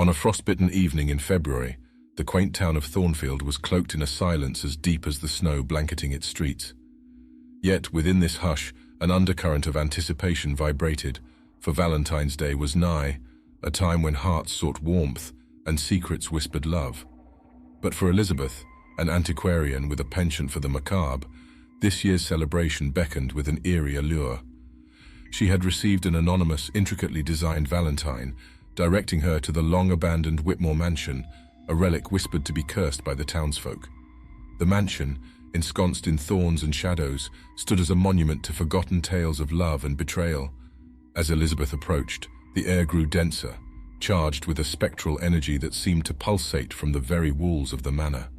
On a frostbitten evening in February, the quaint town of Thornfield was cloaked in a silence as deep as the snow blanketing its streets. Yet within this hush, an undercurrent of anticipation vibrated, for Valentine's Day was nigh, a time when hearts sought warmth and secrets whispered love. But for Elizabeth, an antiquarian with a penchant for the macabre, this year's celebration beckoned with an eerie allure. She had received an anonymous, intricately designed Valentine, directing her to the long-abandoned Whitmore Mansion, a relic whispered to be cursed by the townsfolk. The mansion, ensconced in thorns and shadows, stood as a monument to forgotten tales of love and betrayal. As Elizabeth approached, the air grew denser, charged with a spectral energy that seemed to pulsate from the very walls of the manor.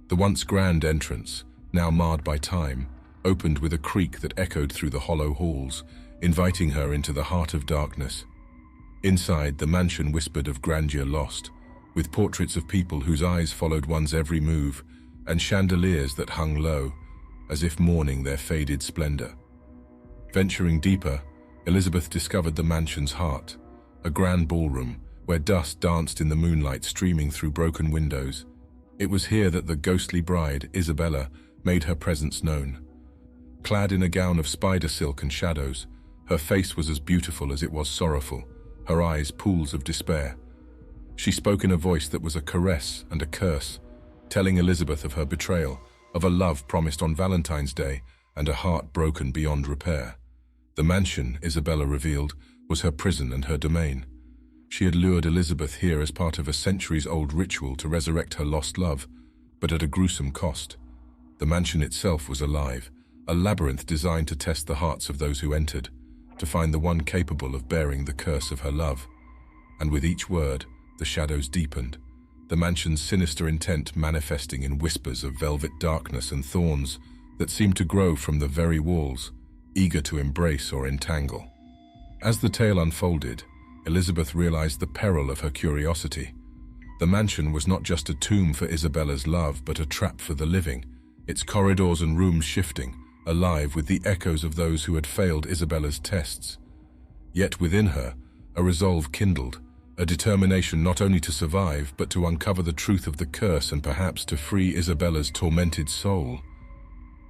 The once grand entrance, now marred by time, opened with a creak that echoed through the hollow halls, inviting her into the heart of darkness. Inside, the mansion whispered of grandeur lost, with portraits of people whose eyes followed one's every move, and chandeliers that hung low, as if mourning their faded splendor. Venturing deeper, Elizabeth discovered the mansion's heart, a grand ballroom where dust danced in the moonlight streaming through broken windows. It was here that the ghostly bride, Isabella, made her presence known. Clad in a gown of spider silk and shadows, her face was as beautiful as it was sorrowful, her eyes pools of despair. She spoke in a voice that was a caress and a curse, telling Elizabeth of her betrayal, of a love promised on Valentine's Day, and a heart broken beyond repair. The mansion, Isabella revealed, was her prison and her domain. She had lured Elizabeth here as part of a centuries-old ritual to resurrect her lost love, but at a gruesome cost. The mansion itself was alive, a labyrinth designed to test the hearts of those who entered, to find the one capable of bearing the curse of her love. And with each word, the shadows deepened, the mansion's sinister intent manifesting in whispers of velvet darkness and thorns that seemed to grow from the very walls, eager to embrace or entangle. As the tale unfolded, Elizabeth realized the peril of her curiosity. The mansion was not just a tomb for Isabella's love, but a trap for the living, its corridors and rooms shifting, alive with the echoes of those who had failed Isabella's tests. Yet within her, a resolve kindled, a determination not only to survive, but to uncover the truth of the curse and perhaps to free Isabella's tormented soul.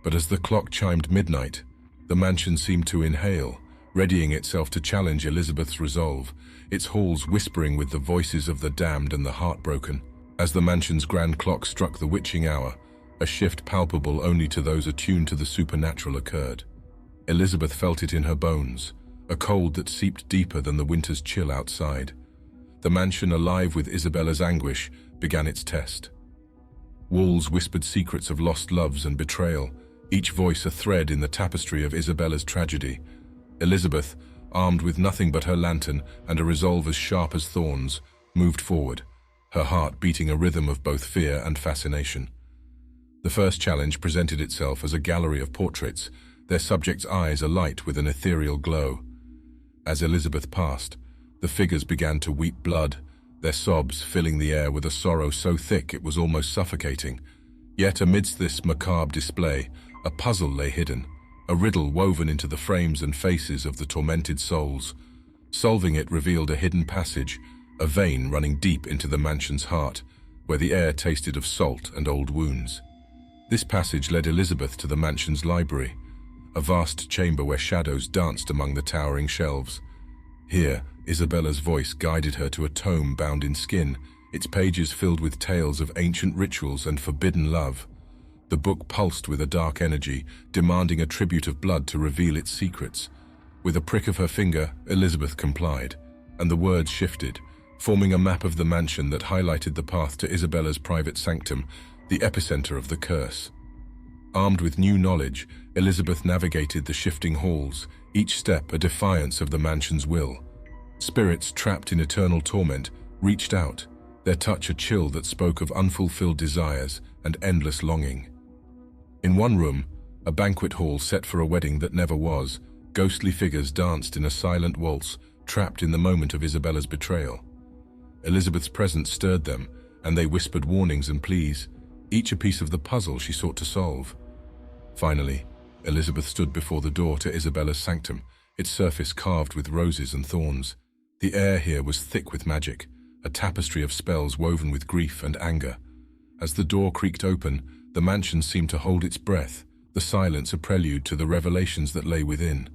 But as the clock chimed midnight, the mansion seemed to inhale, readying itself to challenge Elizabeth's resolve, its halls whispering with the voices of the damned and the heartbroken. As the mansion's grand clock struck the witching hour, a shift palpable only to those attuned to the supernatural occurred. Elizabeth felt it in her bones, a cold that seeped deeper than the winter's chill outside. The mansion, alive with Isabella's anguish, began its test. Walls whispered secrets of lost loves and betrayal, each voice a thread in the tapestry of Isabella's tragedy. Elizabeth, armed with nothing but her lantern and a resolve as sharp as thorns, moved forward, her heart beating a rhythm of both fear and fascination. The first challenge presented itself as a gallery of portraits, their subjects' eyes alight with an ethereal glow. As Elizabeth passed, the figures began to weep blood, their sobs filling the air with a sorrow so thick it was almost suffocating. Yet amidst this macabre display, a puzzle lay hidden, a riddle woven into the frames and faces of the tormented souls. Solving it revealed a hidden passage, a vein running deep into the mansion's heart, where the air tasted of salt and old wounds. This passage led Elizabeth to the mansion's library, a vast chamber where shadows danced among the towering shelves. Here, Isabella's voice guided her to a tome bound in skin, its pages filled with tales of ancient rituals and forbidden love. The book pulsed with a dark energy, demanding a tribute of blood to reveal its secrets. With a prick of her finger, Elizabeth complied, and the words shifted, forming a map of the mansion that highlighted the path to Isabella's private sanctum, the epicenter of the curse. Armed with new knowledge, Elizabeth navigated the shifting halls, each step a defiance of the mansion's will. Spirits trapped in eternal torment reached out, their touch a chill that spoke of unfulfilled desires and endless longing. In one room, a banquet hall set for a wedding that never was, ghostly figures danced in a silent waltz, trapped in the moment of Isabella's betrayal. Elizabeth's presence stirred them, and they whispered warnings and pleas, each a piece of the puzzle she sought to solve. Finally, Elizabeth stood before the door to Isabella's sanctum, its surface carved with roses and thorns. The air here was thick with magic, a tapestry of spells woven with grief and anger. As the door creaked open, the mansion seemed to hold its breath, the silence a prelude to the revelations that lay within.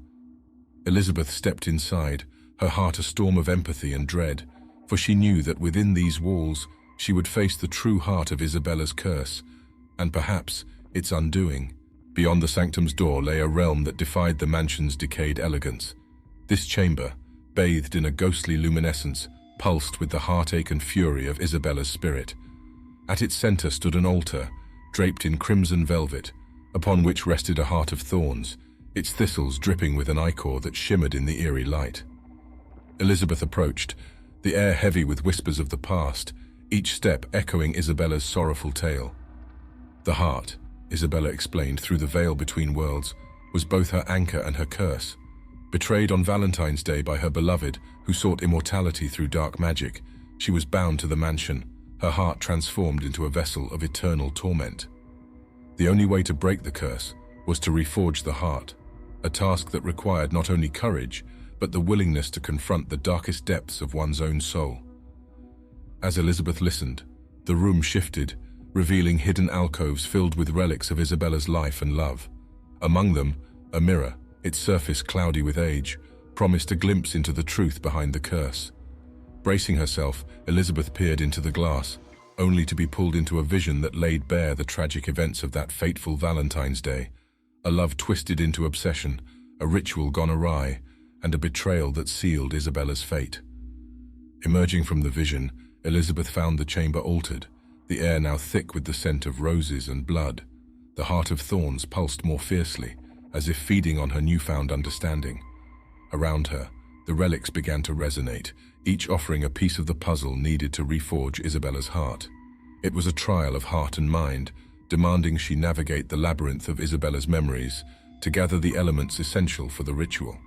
Elizabeth stepped inside, her heart a storm of empathy and dread, for she knew that within these walls she would face the true heart of Isabella's curse, and perhaps its undoing. Beyond the sanctum's door lay a realm that defied the mansion's decayed elegance. This chamber, bathed in a ghostly luminescence, pulsed with the heartache and fury of Isabella's spirit. At its center stood an altar, draped in crimson velvet, upon which rested a heart of thorns, its thistles dripping with an ichor that shimmered in the eerie light. Elizabeth approached, the air heavy with whispers of the past, each step echoing Isabella's sorrowful tale. The heart, Isabella explained through the veil between worlds, was both her anchor and her curse. Betrayed on Valentine's Day by her beloved, who sought immortality through dark magic, she was bound to the mansion, her heart transformed into a vessel of eternal torment. The only way to break the curse was to reforge the heart, a task that required not only courage, but the willingness to confront the darkest depths of one's own soul. As Elizabeth listened, the room shifted, revealing hidden alcoves filled with relics of Isabella's life and love. Among them, a mirror, its surface cloudy with age, promised a glimpse into the truth behind the curse. Bracing herself, Elizabeth peered into the glass, only to be pulled into a vision that laid bare the tragic events of that fateful Valentine's Day, a love twisted into obsession, a ritual gone awry, and a betrayal that sealed Isabella's fate. Emerging from the vision, Elizabeth found the chamber altered, the air now thick with the scent of roses and blood. The heart of thorns pulsed more fiercely, as if feeding on her newfound understanding. Around her, the relics began to resonate, each offering a piece of the puzzle needed to reforge Isabella's heart. It was a trial of heart and mind, demanding she navigate the labyrinth of Isabella's memories to gather the elements essential for the ritual.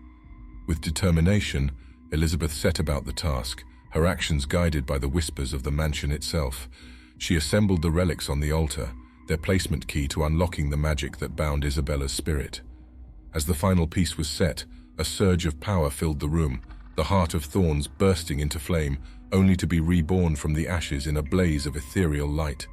With determination, Elizabeth set about the task, her actions guided by the whispers of the mansion itself. She assembled the relics on the altar, their placement key to unlocking the magic that bound Isabella's spirit. As the final piece was set, a surge of power filled the room, the heart of thorns bursting into flame, only to be reborn from the ashes in a blaze of ethereal light.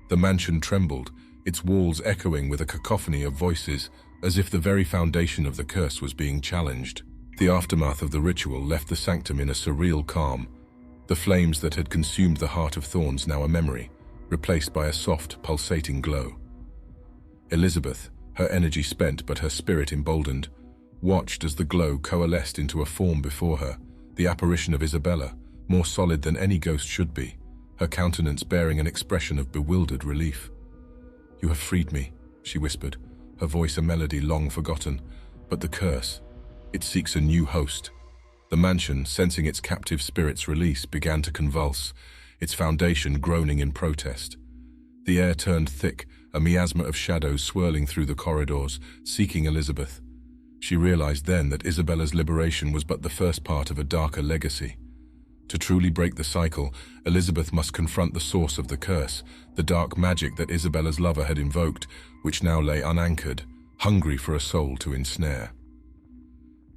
The mansion trembled, its walls echoing with a cacophony of voices, as if the very foundation of the curse was being challenged. The aftermath of the ritual left the sanctum in a surreal calm, the flames that had consumed the heart of thorns now a memory, replaced by a soft, pulsating glow. Elizabeth, her energy spent but her spirit emboldened, watched as the glow coalesced into a form before her, the apparition of Isabella, more solid than any ghost should be, her countenance bearing an expression of bewildered relief. "You have freed me," she whispered, her voice a melody long forgotten. "But the curse, it seeks a new host." The mansion, sensing its captive spirit's release, began to convulse, its foundation groaning in protest. The air turned thick, a miasma of shadows swirling through the corridors, seeking Elizabeth. She realized then that Isabella's liberation was but the first part of a darker legacy. To truly break the cycle, Elizabeth must confront the source of the curse, the dark magic that Isabella's lover had invoked, which now lay unanchored, hungry for a soul to ensnare.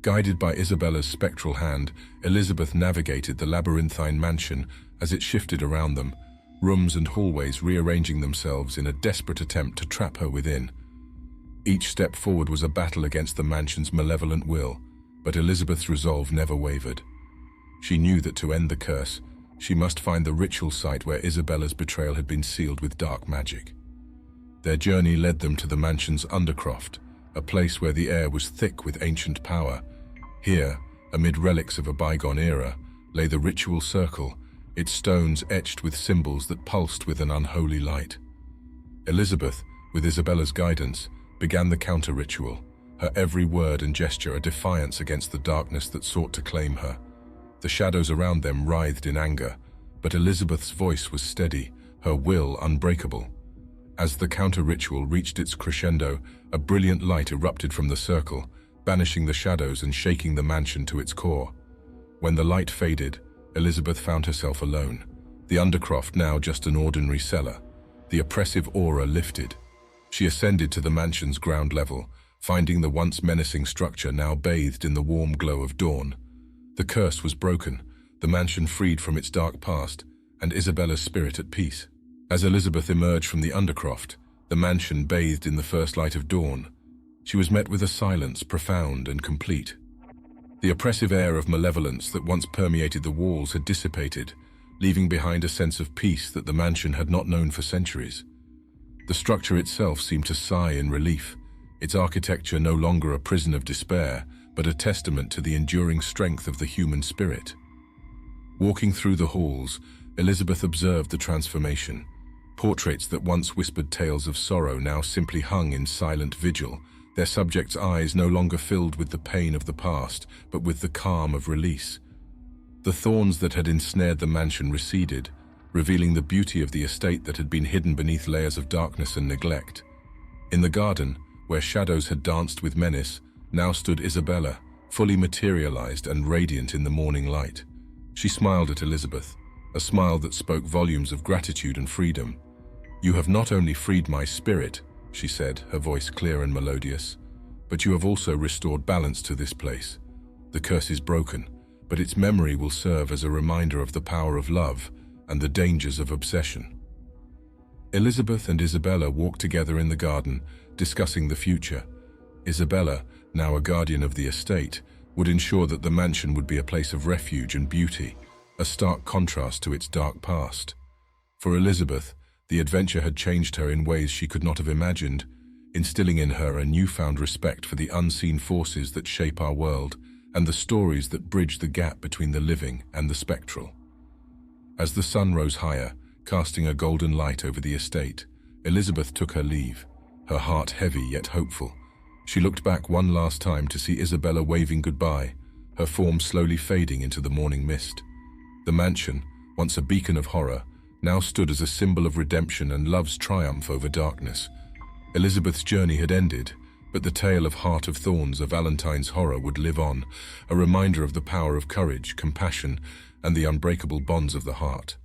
Guided by Isabella's spectral hand, Elizabeth navigated the labyrinthine mansion as it shifted around them, rooms and hallways rearranging themselves in a desperate attempt to trap her within. Each step forward was a battle against the mansion's malevolent will, but Elizabeth's resolve never wavered. She knew that to end the curse, she must find the ritual site where Isabella's betrayal had been sealed with dark magic. Their journey led them to the mansion's undercroft, a place where the air was thick with ancient power. Here, amid relics of a bygone era, lay the ritual circle, its stones etched with symbols that pulsed with an unholy light. Elizabeth, with Isabella's guidance, began the counter-ritual, her every word and gesture a defiance against the darkness that sought to claim her. The shadows around them writhed in anger, but Elizabeth's voice was steady, her will unbreakable. As the counter-ritual reached its crescendo, a brilliant light erupted from the circle, banishing the shadows and shaking the mansion to its core. When the light faded, Elizabeth found herself alone, the undercroft now just an ordinary cellar. The oppressive aura lifted. She ascended to the mansion's ground level, finding the once menacing structure now bathed in the warm glow of dawn. The curse was broken, the mansion freed from its dark past, and Isabella's spirit at peace. As Elizabeth emerged from the undercroft, the mansion bathed in the first light of dawn. She was met with a silence profound and complete. The oppressive air of malevolence that once permeated the walls had dissipated, leaving behind a sense of peace that the mansion had not known for centuries. The structure itself seemed to sigh in relief, its architecture no longer a prison of despair, but a testament to the enduring strength of the human spirit. Walking through the halls, Elizabeth observed the transformation. Portraits that once whispered tales of sorrow now simply hung in silent vigil, their subjects' eyes no longer filled with the pain of the past, but with the calm of release. The thorns that had ensnared the mansion receded, revealing the beauty of the estate that had been hidden beneath layers of darkness and neglect. In the garden, where shadows had danced with menace, now stood Isabella, fully materialized and radiant in the morning light. She smiled at Elizabeth, a smile that spoke volumes of gratitude and freedom. "You have not only freed my spirit," she said, her voice clear and melodious, "but you have also restored balance to this place. The curse is broken, but its memory will serve as a reminder of the power of love and the dangers of obsession." Elizabeth and Isabella walked together in the garden, discussing the future. Isabella, now a guardian of the estate, would ensure that the mansion would be a place of refuge and beauty, a stark contrast to its dark past. For Elizabeth, the adventure had changed her in ways she could not have imagined, instilling in her a newfound respect for the unseen forces that shape our world and the stories that bridge the gap between the living and the spectral. As the sun rose higher, casting a golden light over the estate, Elizabeth took her leave, her heart heavy yet hopeful. She looked back one last time to see Isabella waving goodbye, her form slowly fading into the morning mist. The mansion, once a beacon of horror, now stood as a symbol of redemption and love's triumph over darkness. Elizabeth's journey had ended, but the tale of Heart of Thorns, a Valentine's horror, would live on, a reminder of the power of courage, compassion, and the unbreakable bonds of the heart.